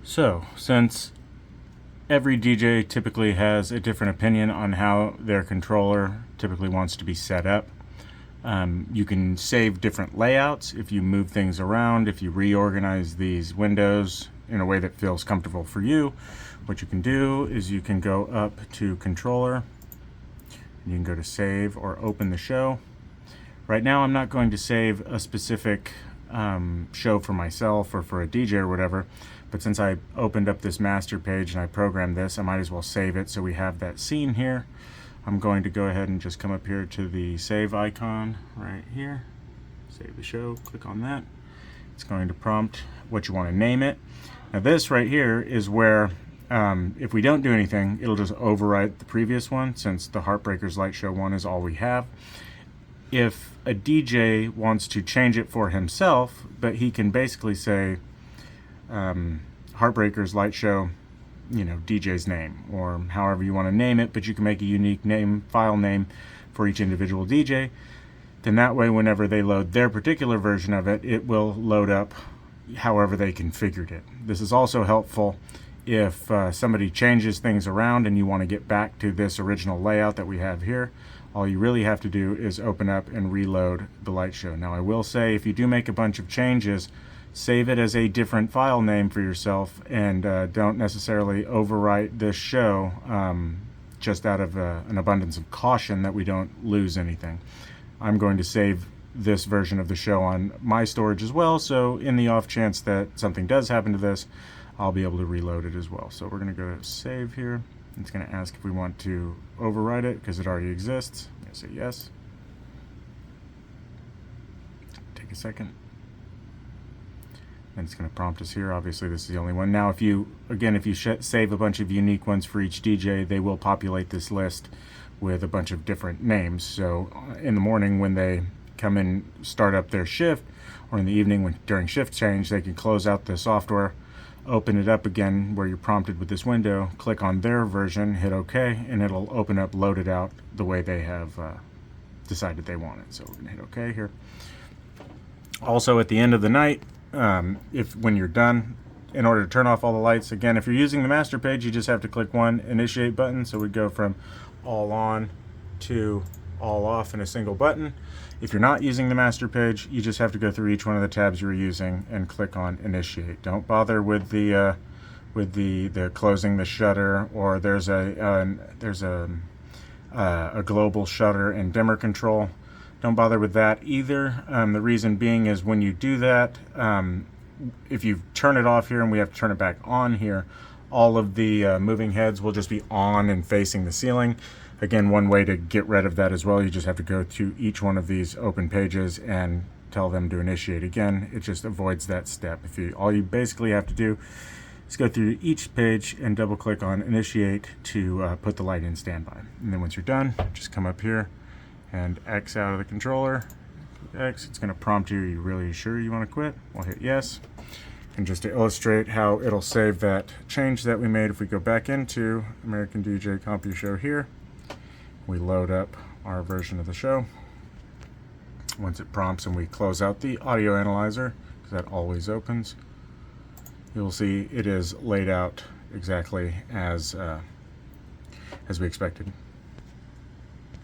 So, since every DJ typically has a different opinion on how their controller typically wants to be set up, you can save different layouts if you move things around, if you reorganize these windows in a way that feels comfortable for you. What you can do is you can go up to controller, and you can go to save or open the show. Right now I'm not going to save a specific show for myself or for a DJ or whatever, but since I opened up this master page and I programmed this, I might as well save it so we have that scene here. I'm going to go ahead and just come up here to the save icon right here, save the show, click on that. It's going to prompt what you want to name it. Now this right here is where if we don't do anything, it'll just overwrite the previous one, since the Heartbreakers Light Show 1 is all we have. If a DJ wants to change it for himself, but he can basically say Heartbreakers Light Show, DJ's name, or however you want to name it, but you can make a unique name, file name for each individual DJ. Then that way, whenever they load their particular version of it, it will load up however they configured it. This is also helpful if somebody changes things around and you want to get back to this original layout that we have here. All you really have to do is open up and reload the light show. Now I will say, if you do make a bunch of changes, save it as a different file name for yourself, and don't necessarily overwrite this show, just out of an abundance of caution that we don't lose anything. I'm going to save this version of the show on my storage as well, so in the off chance that something does happen to this, I'll be able to reload it as well. So we're going to go to save here. It's going to ask if we want to overwrite it because it already exists. I'm going to say yes. Take a second. And it's going to prompt us here. Obviously this is the only one. Now if you save a bunch of unique ones for each DJ, they will populate this list with a bunch of different names. So in the morning when they come in, start up their shift, or in the evening during shift change, they can close out the software, open it up again where you're prompted with this window, click on their version, hit OK, and it'll open up, load it out the way they have decided they want it. So we're going to hit OK here. Also at the end of the night, when you're done, in order to turn off all the lights, again, if you're using the master page, you just have to click one initiate button. So we'd go from all on to all off in a single button. If you're not using the master page, you just have to go through each one of the tabs you're using and click on initiate. Don't bother with the closing the shutter, or there's a global shutter and dimmer control. Don't bother with that either. The reason being is when you do that, if you turn it off here and we have to turn it back on here, all of the moving heads will just be on and facing the ceiling. Again, one way to get rid of that as well, you just have to go to each one of these open pages and tell them to initiate again. It just avoids that step. All you basically have to do is go through each page and double click on initiate to put the light in standby. And then once you're done, just come up here and X out of the controller. X, it's going to prompt you, are you really sure you want to quit? We'll hit yes. And just to illustrate how it'll save that change that we made, if we go back into American DJ Compu Show here, we load up our version of the show. Once it prompts and we close out the audio analyzer, because that always opens, you'll see it is laid out exactly as we expected.